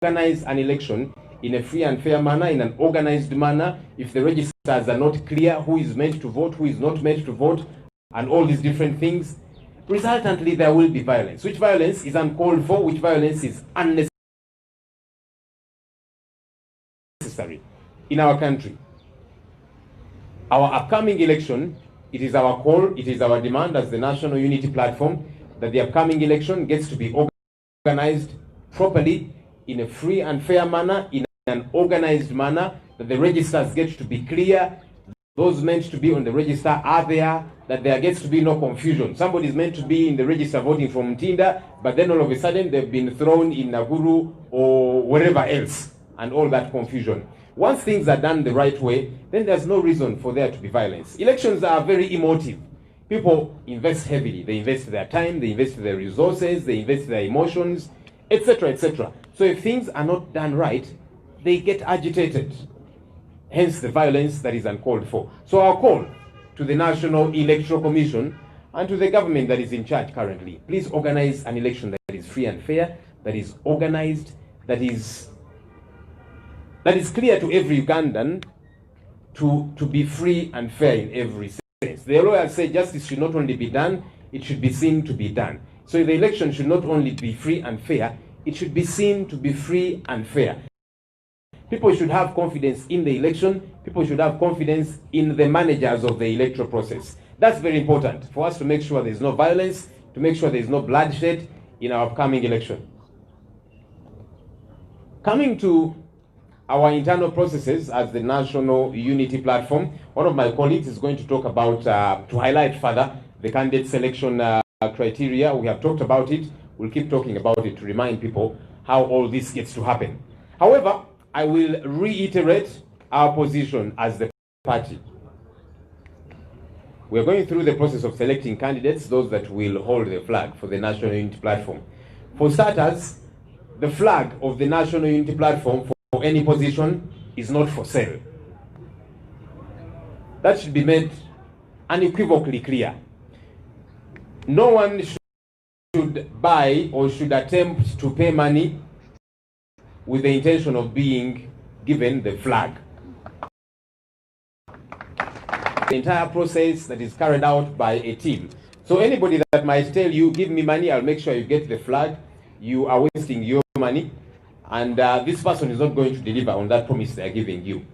organize an election in a free and fair manner, in an organized manner, if the registers are not clear, who is meant to vote, who is not meant to vote, and all these different things, resultantly there will be violence. Which violence is uncalled for, which violence is unnecessary in our country. Our upcoming election, it is our call, it is our demand as the National Unity Platform that the upcoming election gets to be organized properly, in a free and fair manner, in an organized manner, that the registers get to be clear, those meant to be on the register are there, that there gets to be no confusion. Somebody is meant to be in the register voting from Tinda, but then all of a sudden they've been thrown in Naguru or wherever else, and all that confusion. Once things are done the right way, then there's no reason for there to be violence. Elections are very emotive. People invest heavily. They invest their time, they invest their resources, they invest their emotions, etc., etc. So if things are not done right, they get agitated. Hence the violence that is uncalled for. So our call to the National Electoral Commission and to the government that is in charge currently, please organize an election that is free and fair, that is organized, that is clear to every Ugandan to be free and fair in every sense. The lawyers say justice should not only be done, it should be seen to be done. So the election should not only be free and fair, it should be seen to be free and fair. People should have confidence in the election. People should have confidence in the managers of the electoral process. That's very important for us to make sure there's no violence, to make sure there's no bloodshed in our upcoming election. Coming to our internal processes as the National Unity Platform, one of my colleagues is going to talk about, to highlight further, the candidate selection criteria. We have talked about it. We'll keep talking about it to remind people how all this gets to happen. However, I will reiterate our position as the party. We're going through the process of selecting candidates, those that will hold the flag for the National Unity Platform. For starters, the flag of the National Unity Platform for any position is not for sale. That should be made unequivocally clear. No one should buy or should attempt to pay money with the intention of being given the flag. The entire process that is carried out by a team. So anybody that might tell you, give me money, I'll make sure you get the flag, you are wasting your money, and this person is not going to deliver on that promise they are giving you.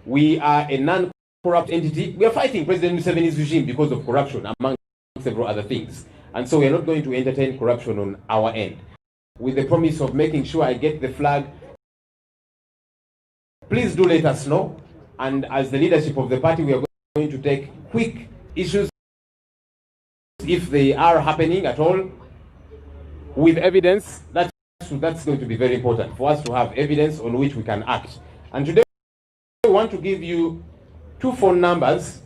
We are a non-corrupt entity. We are fighting President Museveni's regime because of corruption, among several other things. And so we are not going to entertain corruption on our end. With the promise of making sure I get the flag, please do let us know. And as the leadership of the party, we are going to take quick issues, if they are happening at all, with evidence. That's going to be very important for us to have evidence on which we can act. And today we want to give you 2 phone numbers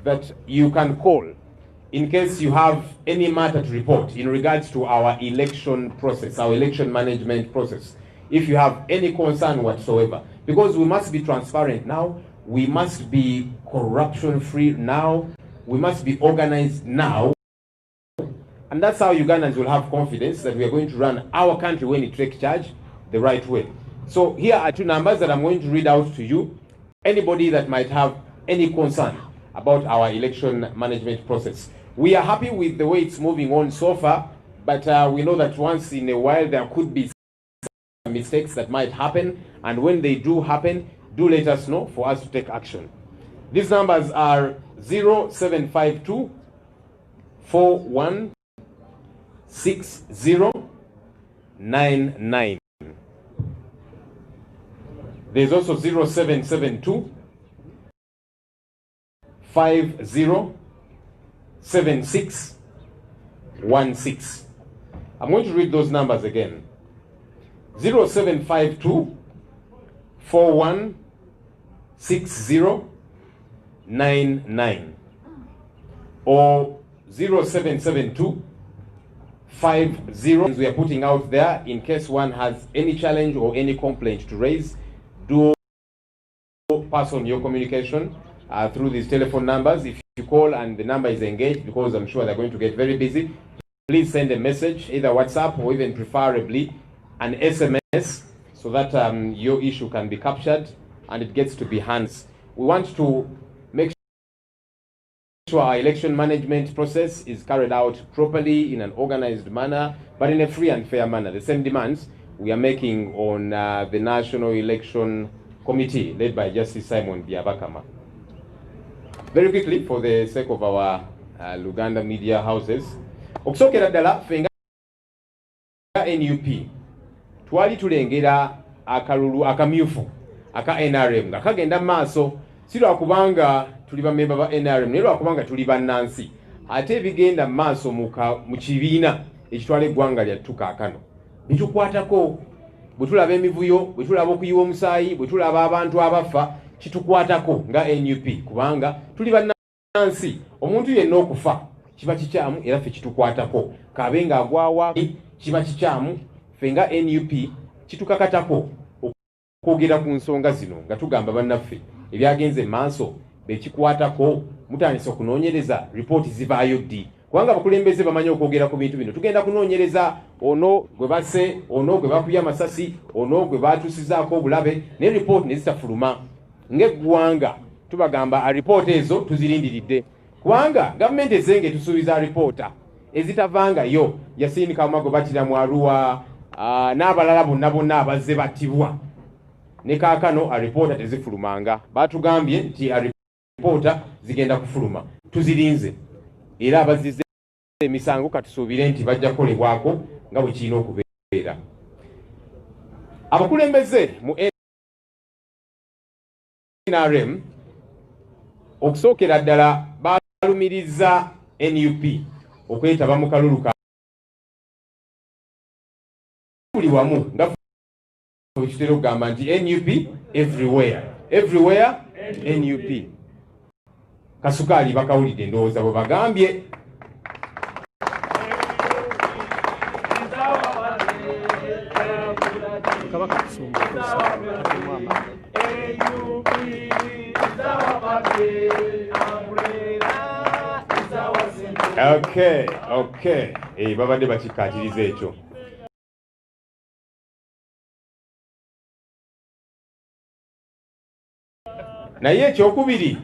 that you can call in case you have any matter to report in regards to our election process, our election management process. If you have any concern whatsoever, because we must be transparent now, we must be corruption-free now, we must be organized now, and that's how Ugandans will have confidence that we are going to run our country when it takes charge the right way. So here are 2 numbers that I'm going to read out to you. Anybody that might have any concern about our election management process. We are happy with the way it's moving on so far, but we know that once in a while there could be some mistakes that might happen, and when they do happen, do let us know for us to take action. These numbers are 0752 416099. There's also 0772 507616. I'm going to read those numbers again. 0752 416099 or 0772 50. We are putting out there in case one has any challenge or any complaint to raise. Do pass on your communication through these telephone numbers. If you call and the number is engaged, because I'm sure they're going to get very busy, please send a message, either WhatsApp or even preferably an SMS, so that your issue can be captured and it gets to be hands. We want to make sure our election management process is carried out properly in an organized manner, but in a free and fair manner. The same demands we are making on the National Election Committee led by Justice Simon Byabakama. Very quickly, for the sake of our Luganda media houses, okusokera ddala fenga NUP twali tulengera akalulu akamyufu aka NRM nga kagenda maaso si lwakubanga tuli bamemba ba NRM naye lwakubanga tuli bannansi ate ebigenda maaso mu kibiina ekitwala eggwanga lyattu kaakano bitukwatako bwe tulaba emivuyo bwe tulaba okuyiwa omusaayi bwe tulaba abantu abafa kitukwatako nga NUP kubanga tuli bannansi omuntu yenna okufa kiba kikyamu era ffe kitukwatako kabe nga agwawa kiba kikyamu ffe nga NUP kitukakatako okwogera ku nsonga zino nga tugamba bannaffe ebyagenze maaso bekikwatako mutandise okunoonyereza ripooti zivaayo ddi kubanga abakulembeze bamanyi okwogera ku bintu bino tugenda kunoonyereza ono gwe basse ono gwe bakubye amasasi ono gwe batuusizaako obulabe naye ripooti ne zitafuluma ng'eggwanga tubagamba ripooti ezo tuzirindiridde kubanga gavumenti ezenge tusuubiza ripoota ezitavangayo Yasini Kamago batira mu Arua n'abalala bonna abazze battibwa ne kaakano ripoota tezifulumanga batugambye nti ripoota zigenda kufuluma tuzirinze era abazizze emisango katusuubire nti bajja kukolebwako nga bwe kirina okubeera. Abakulembeze mu NRM okusookera ddala balumiriza NUP okwetaba mu kalulu ka buli wamu nga kitera okugamba nti NUP everywhere NUP Kasukaali bakawulidde ndowooza bwe bagambye okay babadde bakikkaatiriza ekyo. Naye ekyokubiri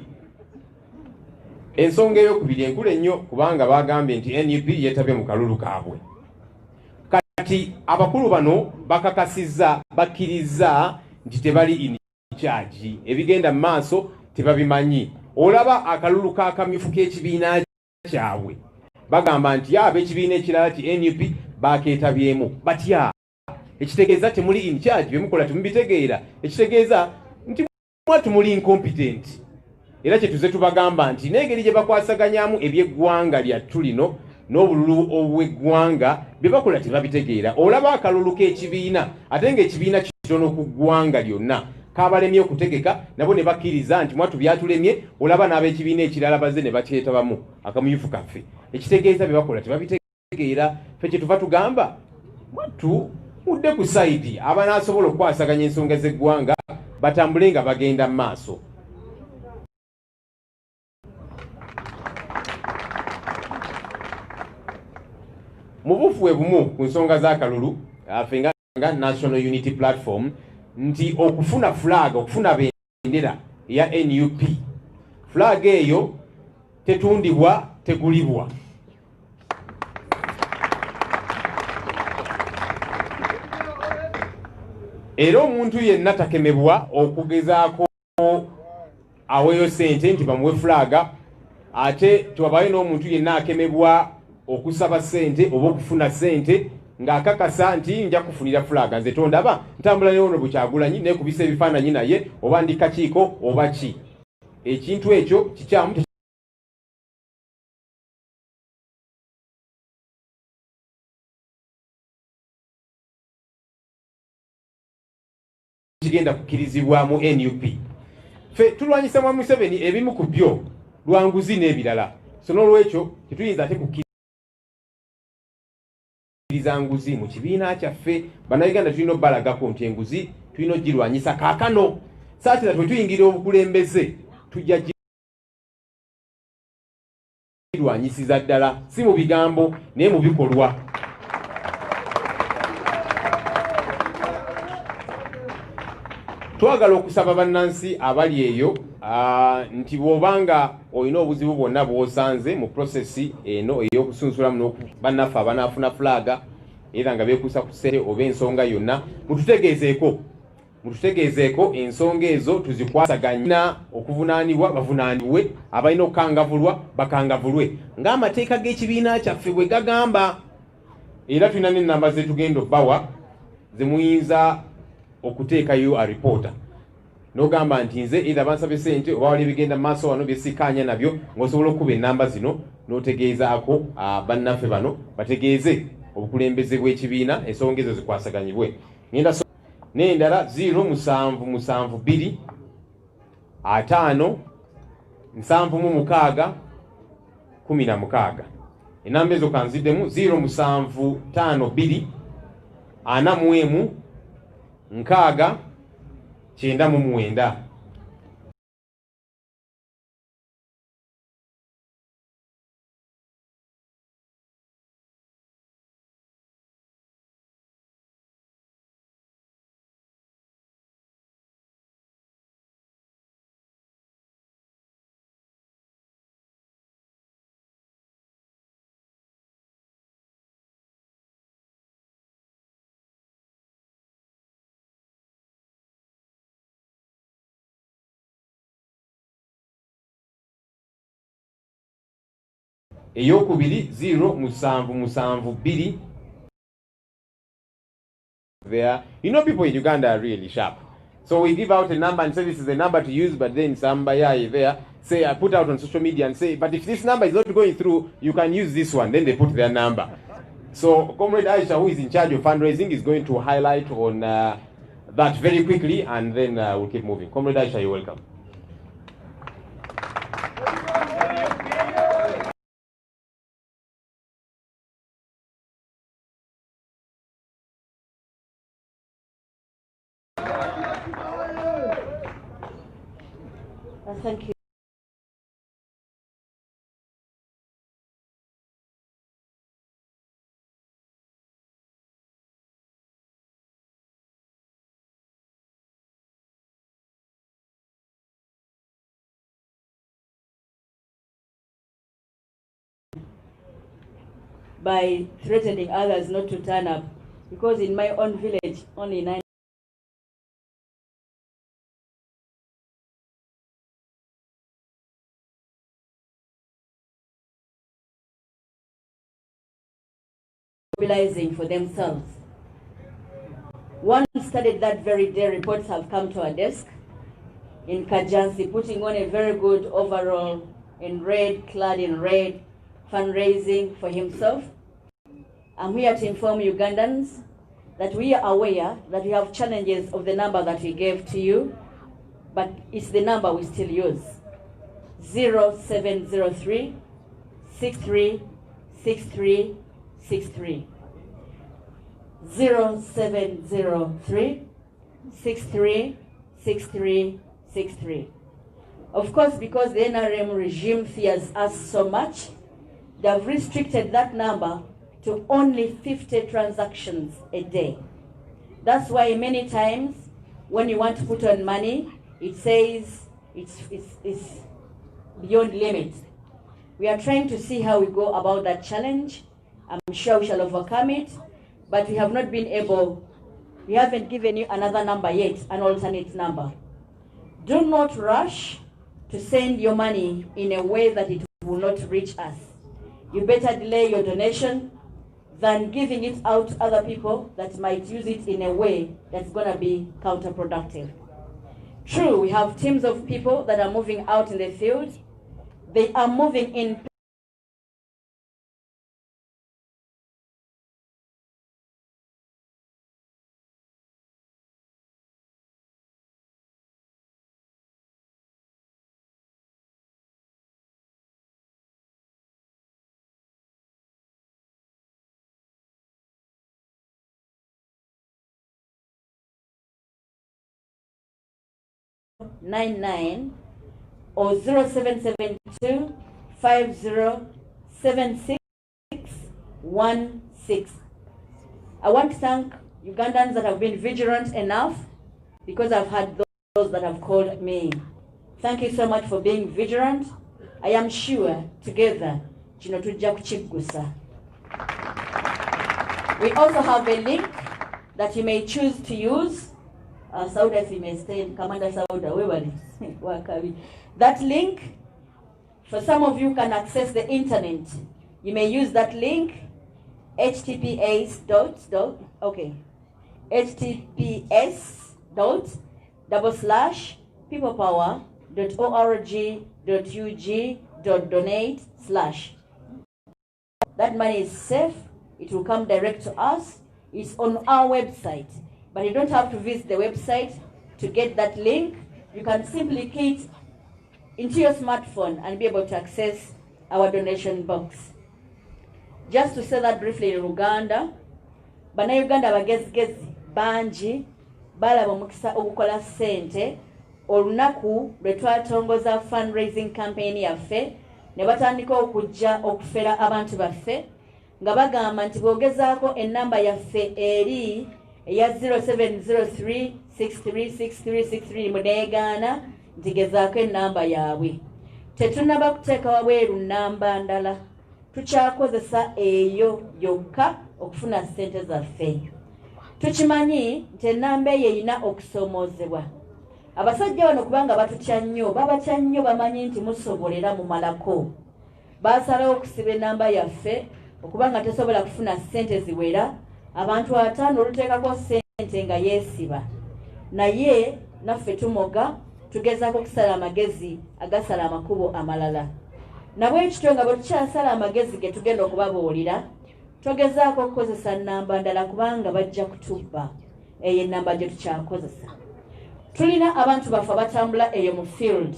ensonga ey'okubiri enkulu ennyo kubanga bagambye nti NUP yeetabye mu kalulu kaabwe. Kati abakulu bano bakakasizza bakkiriza nti tebali in charge ebigenda mu maaso tebabimanyi. Olaba akalulu k'akamyufu k'ekibiina kyabwe bagamba nti ab'ekibiina ekirala ki NUP bakeetabyemu batya ekitegeeza temuli in charge byemukola temubitegeera ekitegeeza nti mwatu muli incompetent era kyetuze tubagamba nti n'engeri gye bakwasaganyamu ebyeggwanga lyattu lino n'obululu obw'eggwanga bye bakola tebabitegeera. Olaba akalulu k'ekibiina ate ng'ekibiina kitono ku ggwanga lyonna kabalemye okutegeka nabo ne bakkiriza nti mwatu byatulemye. Olaba n'ab'ekibiina ekirala bazze ne bakyetabamu akamyufu kaffe ekitegeeza bye bakola tebabitegeera. Ffe kyetuva tugamba mwatu mudde ku sayidi abanaasobola okukwasaganya ensonga z'eggwanga batambule nga bagenda mu maaso. Mu bufuwe bumu ku nsonga z'akalulu ffe nga National Unity Platform nti okufuna flag okufuna bendera ya NUP flag eyo tetundibwa tegulibwa. Era omuntu yenna takemebwa okugezaako aweeyo sente nti bamuwe flag ate tubabayo n'omuntu yenna akemebwa okusaba sente oba okufuna sente ng'akakasa nti nja kufunira flag nze tondaba ntambula ne Honorable Kyagulanyi nekubisa ebifaananyi naye oba ndi kakiiko oba ki. Ekintu ekyo kikyamu kigenda kukkirizibwamu NUP. Ffe tulwanyisa mwa Museveni ebimu ku byo lwanguzi n'ebirala so n'olwekyo tetuyinza ate kukkiriza nguzi mu kibiina kyaffe. Bannayuganda tulina obbalagako nti enguzi tulina ogirwanyisa kaakano saakira twe tuyingira obukulembeze tujja girwanyisiza ddala si mu bigambo naye mu bikolwa. twagala okusaba bannansi abali eyo nti bw'obanga olina obuzibu bwonna bw'osanze mu prosesi eno ey'okusunsulamu bannaffe abanaafuna fulaga era nga beekuusa ku ssente oba ensonga yonna mututegeezeeko ensonga ezo tuzikwasaganya okuvunaanibwa bavunaanibwe, abalina okukangavulwa bakangavulwe ng'amateeka g'ekibiina kyaffe bwe gagamba. Era tulina n'ennamba ze tugenda obbawa ze muyinza okuteekayo a reporter n'ogamba nti nze either bansabye ssente oba wali bigenda mu maaso wano byesikaanya nabyo, ng'osobola okuba ennamba zino n'otegeezaako bannaffe bano bategeeze obukulembeze bw'ekibiina ensonga ezo zikwasaganyibwe. Ngenda n'endala 0772 5 7 16. Enamba ezo kanziddemu 0752 41 6 9. Eyokubiri 0772 there. You know, people in Uganda are really sharp. So we give out a number and say this is the number to use, but then somebody there say, I put out on social media and say, but if this number is not going through, you can use this one. Then they put their number. So Comrade Aisha, who is in charge of fundraising, is going to highlight on that very quickly, and then we'll keep moving. Comrade Aisha, you're welcome. Thank you. By threatening others not to turn up, because in my own village, only 9 mobilizing for themselves. One studied that very day. Reports have come to our desk in Kajansi, putting on a very good overall in red, clad in red, fundraising for himself. I'm here to inform Ugandans that we are aware that we have challenges of the number that we gave to you, but it's the number we still use. 0703 63 63 63. 0703 63 63 63. Of course, because the NRM regime fears us so much, they have restricted that number to only 50 transactions a day. That's why many times when you want to put on money, it says it's beyond limit. We are trying to see how we go about that challenge. I'm sure we shall overcome it, but we have not been able, we haven't given you another number yet, an alternate number. Do not rush to send your money in a way that it will not reach us. You better delay your donation than giving it out to other people that might use it in a way that's going to be counterproductive. True, we have teams of people that are moving out in the field. They are moving in .99 or 0772 507616. I want to thank Ugandans that have been vigilant enough, because I've had those those that have called me. Thank you so much for being vigilant. I am sure together, kino tujja kukiggusa. We also have a link that you may choose to use. Sauda, if you may stay, Commander Sauda, wakabi. That link, for some of you can access the internet. You may use that link, https peoplepower.org.ug.donate/. That money is safe. It will come direct to us. It's on our website. But you don't have to visit the website to get that link. You can simply key it into your smartphone and be able to access our donation box. Just to say that briefly in Uganda, Bannayuganda bagezigezi bangi balaba omukisa ogukola ssente olunaku lwe twatongoza fundraising campaign yaffe ne batandika okujja okufera abantu baffe nga bagamba nti bwogezaako ennamba yaffe eri eya 0703636363 muneegaana nti gezaako ennamba yaabwe. Tetunnaba kuteeka wabweru nnamba ndala, tukyakozesa eyo yokka okufuna ssente zaffe. Tukimanyi nti ennamba eyo erina okusomoozebwa. Abasajja bano kubanga batutya nnyo, babatya nnyo, bamanyi nti musobolera mumalako. Baasalawo okusiba ennamba yaffe okubanga tesobola kufuna ssente ziwera abantu 5 oluteekako ssente nga yeesiba. Naye naffe tumoga tugezaako okusala amagezi agasala amakubo amalala. Nabwe ekityo nga bwe tukyasala amagezi ge tugenda okubabuulira, togezaako okukozesa nnamba ndala kubanga bajja kutubba. Eyo ennamba gye tukyakozesa. Tulina abantu baffe batambula eyo mu field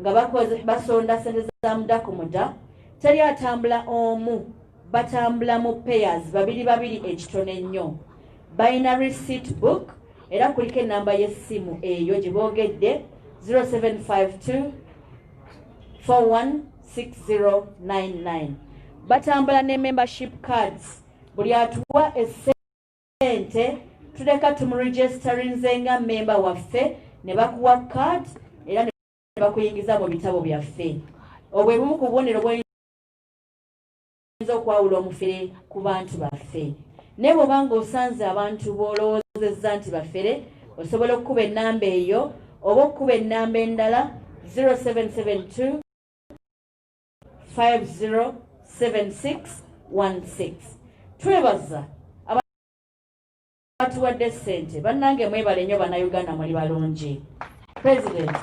nga basonda ssente za mudaku muda. Teri atambula omu, batambula mu pairs babiri ekitono ennyo. Balina receipt book era kuliko ennamba y'essimu eyo gye boogedde 0752 416099. Batambula ne membership cards. Buli atuwa essente tuleka tumuregisterinze nga member waffe ne bakuwa card era ne bakuyingiza mu bitabo byaffe. Obwe bumu ku bubonero bw'oyinza okwawula omufere ku bantu baffe. Ne bw'obanga osanze abantu b'olowoozezza nti bafere, osobola okukuba ennamba eyo oba okukuba ennamba endala 0772 507616. Twebaza abatuwadde ssente. Bannange mwebale nnyo Bannayuganda, muli balungi. President,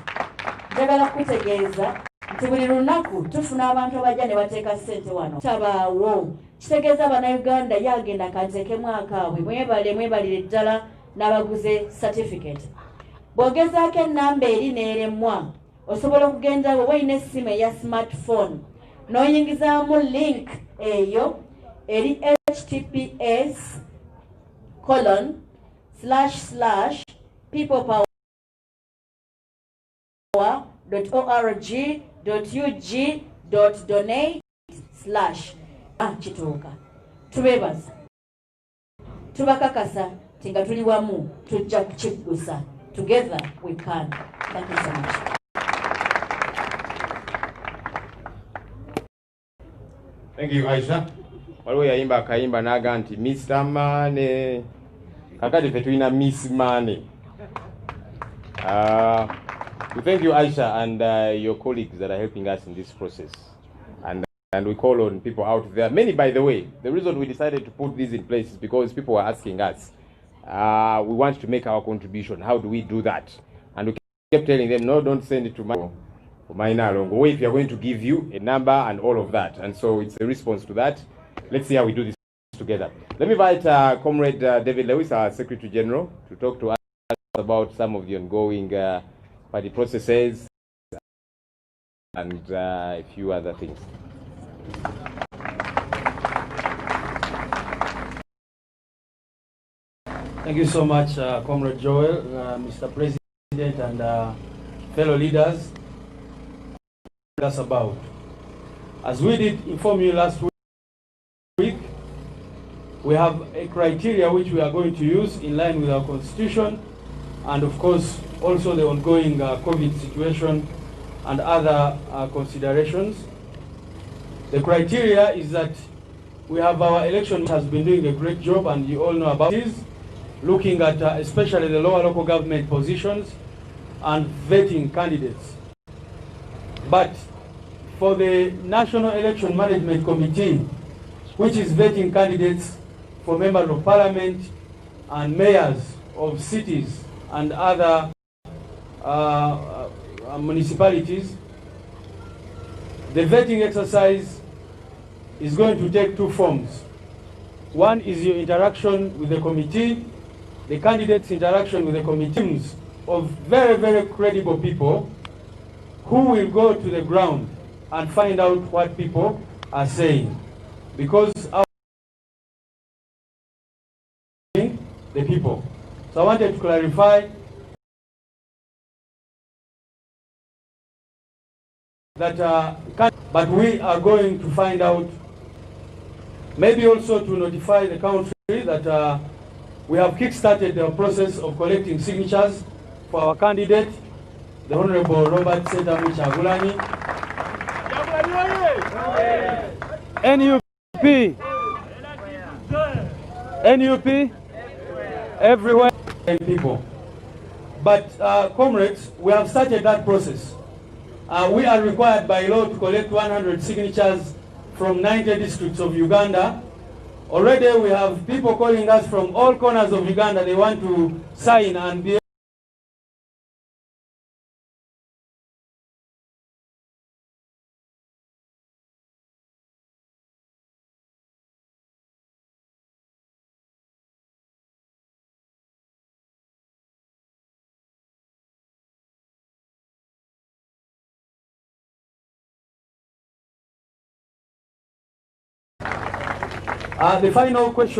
njagala kutegeeza nti buli lunaku tufuna abantu abajja ne bateeka ssente wano. Tabaawo. Kitegeeza Bannayuganda yagenda kanteekemu akaabwe. Mwebalire ddala n'abaguze certificate. Bw'ogezaako ennamba eri n'eremwa, osobola okugenda bwe olina essimu eya smartphone n'oyingizaamu link eyo eri https://peoplepower.org.ug.donate/ kituuka. Tubeebaza. Tubakakasa nti nga tuli wamu tujja kukiggusa. Together we can. Thank you so much. Thank you, Aisha. Waliwo yayimba akayimba naga nti Mr. Money. Kakati ffe tulina Miss Money. We thank you, Aisha, and your colleagues that are helping us in this process. And we call on people out there. Many, by the way, the reason we decided to put this in place is because people were asking us, we want to make our contribution. How do we do that? And we kept telling them, no, don't send it to Maina Longo. Wait, we are going to give you a number and all of that. And so it's a response to that. Let's see how we do this together. Let me invite Comrade David Lewis, our Secretary General, to talk to us about some of the ongoing party processes and a few other things. Thank you so much, Comrade Joel, Mr. President, and fellow leaders. That's about. As we did inform you last week, we have a criteria which we are going to use in line with our constitution and of course also the ongoing COVID situation and other considerations. The criteria is that we have our election which has been doing a great job, and you all know about this, looking at especially the lower local government positions and vetting candidates. But for the National Election Management Committee, which is vetting candidates for members of parliament and mayors of cities and other municipalities, the vetting exercise is going to take two forms. One is your interaction with the committee, the candidates' interaction with the committees of very, very credible people who will go to the ground and find out what people are saying. Because our the people. So I wanted to clarify that, but we are going to find out, maybe also to notify the country that we have kick-started the process of collecting signatures for our candidate, the Honorable Robert Setamu Chagulani. NUP. NUP. Everywhere. People. But comrades, we have started that process. We are required by law to collect 100 signatures from 90 districts of Uganda. Already we have people calling us from all corners of Uganda. They want to sign and be the final question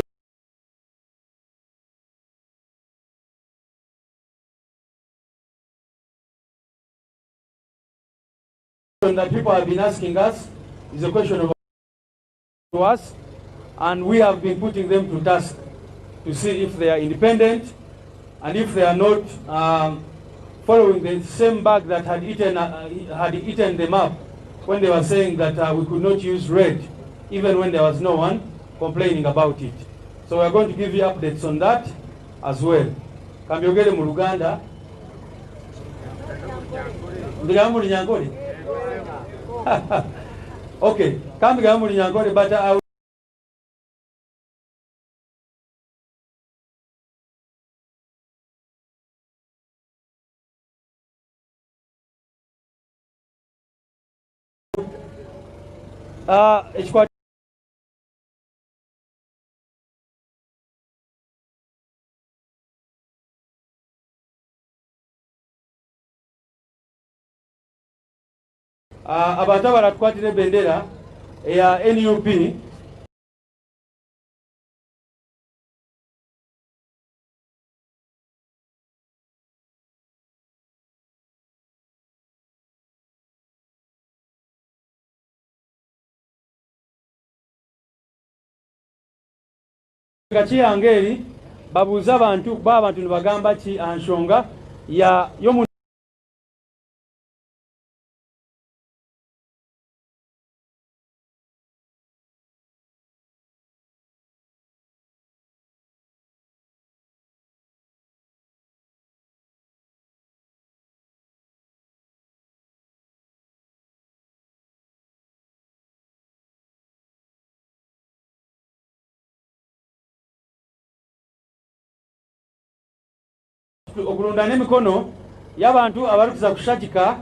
that people have been asking us is a question of to us, and we have been putting them to task to see if they are independent and if they are not following the same bag that had eaten them up when they were saying that we could not use red even when there was no one complaining about it. So we are going to give you updates on that as well. Kambiogere mu Luganda. Ndigamu Nyankole. Okay, Kambigamu Nyankole, but I will abantu abaratwatira bendera ya NUP Kachiyangeri babuuza abantu b'abantu ne bagamba ki ansonga ya yomu okulunda n'emikono y'abantu abarukiza kushagika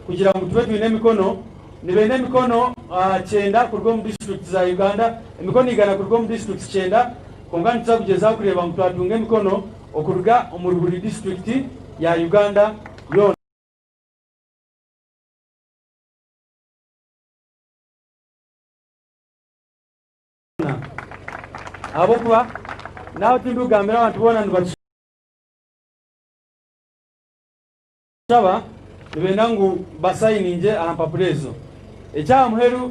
kugira ngu tube tulina emikono nibeena emikono 9 kuruga mu district za Uganda, emikono 100 kuruga mu district 9, konga nituza kugezaho kureba ngu twatunga emikono okuruga mu buli district ya Uganda yona. Abokuba naho tindugambira abantu bona nibashaba nibenangu basayini nje ampapulezo echa muheru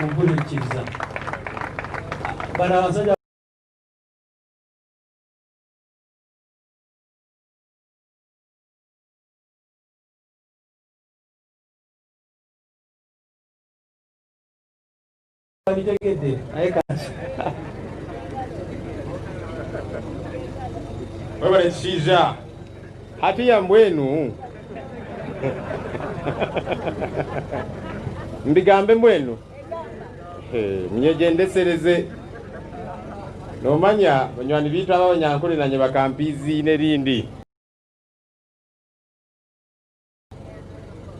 mugurikiriza barabaza bitegede ayekaje wewe shija hati ya mbwenu mbigambe mbwenu mnyegendesereze nomanya banywani bitu abanyankore nanye bakampizi nerindi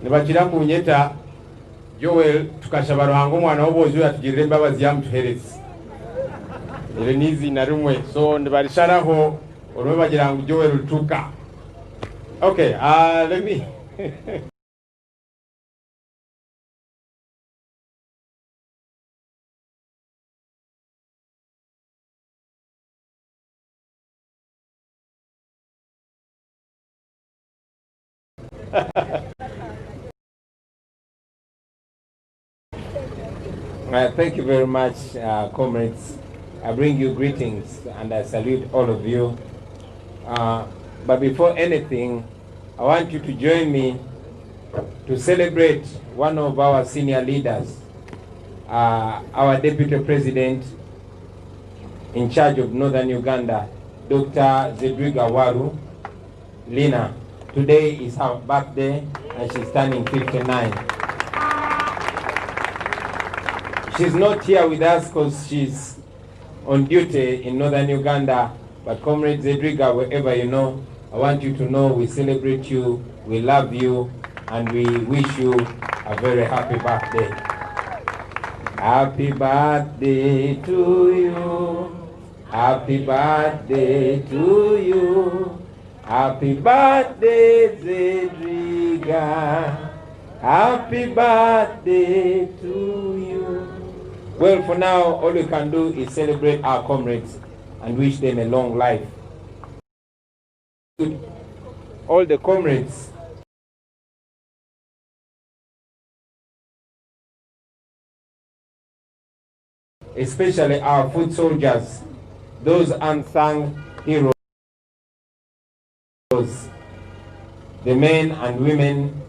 nibakira kunyeta Joel tukashaba ruhango mwana wobozo yatugirire imbabazi yamutuhereze ire nizi na rumwe so ndibarisharaho urwe bagira ngo Joel rutuka. Okay, let me thank you very much, comrades. I bring you greetings and I salute all of you. But before anything, I want you to join me to celebrate one of our senior leaders, our Deputy President in charge of Northern Uganda, Dr. Zedriga Waru Lina. Today is her birthday and she's turning 59. She's not here with us because she's on duty in Northern Uganda, but Comrade Zedriga, wherever you know, I want you to know we celebrate you, we love you, and we wish you a very happy birthday. Happy birthday to you. Happy birthday to you. Happy birthday, Zedriga. Happy birthday to you. Well, for now, all we can do is celebrate our comrades and wish them a long life. All the comrades, especially our foot soldiers, those unsung heroes, the men and women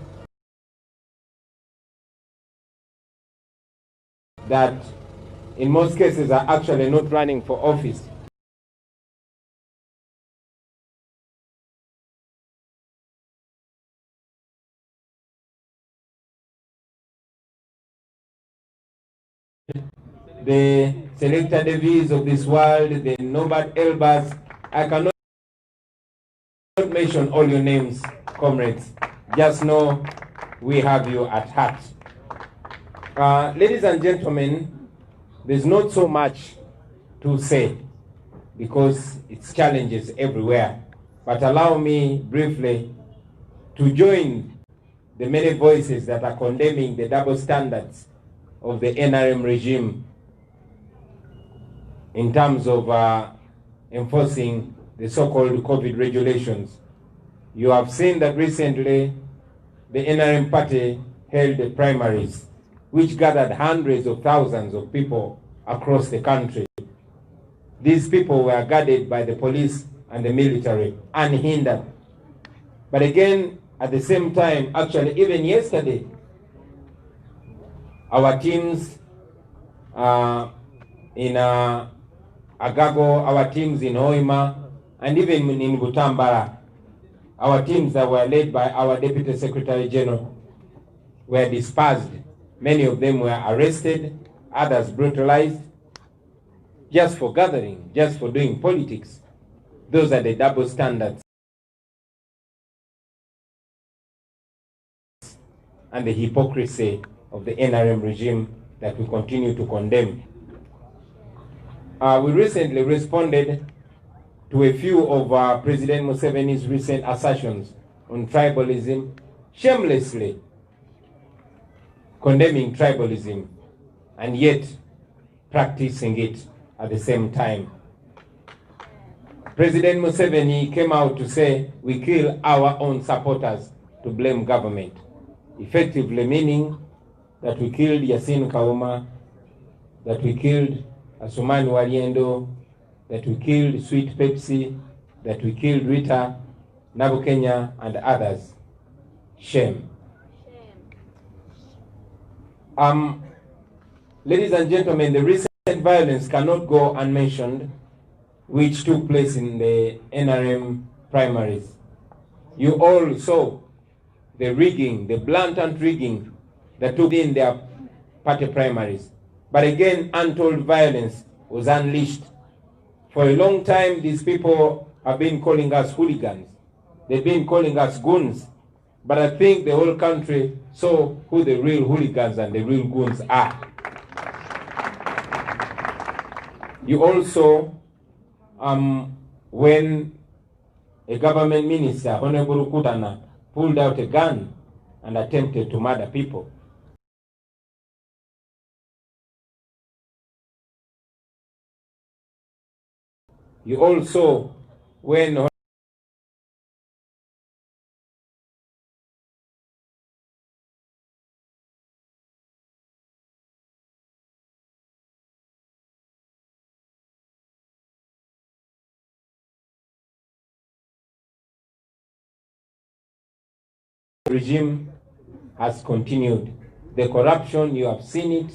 that in most cases are actually not running for office. The Selecta Davies of this world, the Norbert Elbers, I cannot mention all your names, comrades. Just know we have you at heart. Ladies and gentlemen, there's not so much to say because it's challenges everywhere. But allow me briefly to join the many voices that are condemning the double standards of the NRM regime in terms of enforcing the so-called COVID regulations. You have seen that recently the NRM party held the primaries, which gathered hundreds of thousands of people across the country. These people were guarded by the police and the military, unhindered. But again, at the same time, actually, even yesterday, our teams in Agago, our teams in Hoima, and even in Butambara, our teams that were led by our Deputy Secretary General were dispersed. Many of them were arrested, others brutalized, just for gathering, just for doing politics. Those are the double standards and the hypocrisy of the NRM regime that we continue to condemn. We recently responded to a few of President Museveni's recent assertions on tribalism, shamelessly condemning tribalism and yet practicing it at the same time. President Museveni came out to say we kill our own supporters to blame government, effectively meaning that we killed Yasin Kauma, that we killed Asumani Waliendo, that we killed Sweet Pepsi, that we killed Rita, Nabukenya, and others. Shame. Ladies and gentlemen, the recent violence cannot go unmentioned, which took place in the NRM primaries. You all saw the rigging, the blatant rigging that took in their party primaries. But again, untold violence was unleashed. For a long time, these people have been calling us hooligans. They've been calling us goons. But I think the whole country saw who the real hooligans and the real goons are. You also, when a government minister, Honorable Kutana, pulled out a gun and attempted to murder people. You also, when regime has continued. The corruption, you have seen it.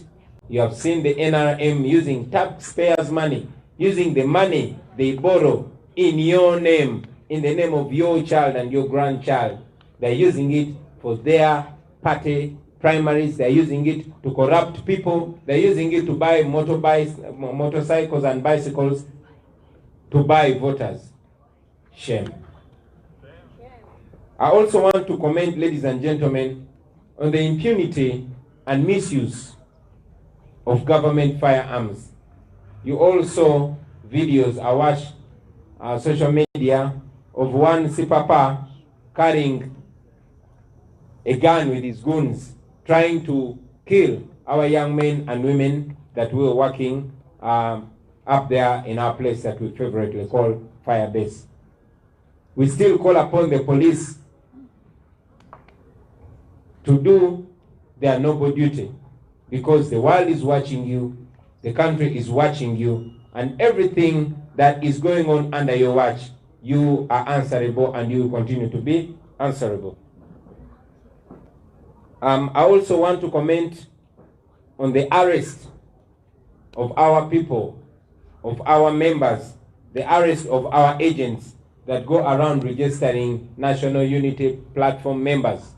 You have seen the NRM using taxpayers' money, using the money they borrow in your name, in the name of your child and your grandchild. They're using it for their party primaries. They're using it to corrupt people. They're using it to buy motorcycles and bicycles to buy voters. Shame. I also want to comment, ladies and gentlemen, on the impunity and misuse of government firearms. You all saw videos I watched social media of one Sipapa carrying a gun with his goons, trying to kill our young men and women that we were working up there in our place that we favorably call Fire Base. We still call upon the police to do their noble duty, because the world is watching you, the country is watching you, and everything that is going on under your watch, you are answerable and you will continue to be answerable. I also want to comment on the arrest of our people, of our members, the arrest of our agents that go around registering National Unity Platform members.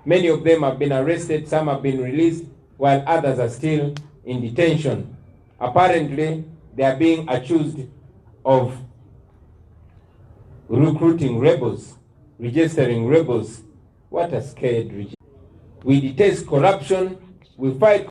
Many of them have been arrested, some have been released, while others are still in detention. Apparently, they are being accused of recruiting rebels, registering rebels. What a scared regime. We detest corruption, we fight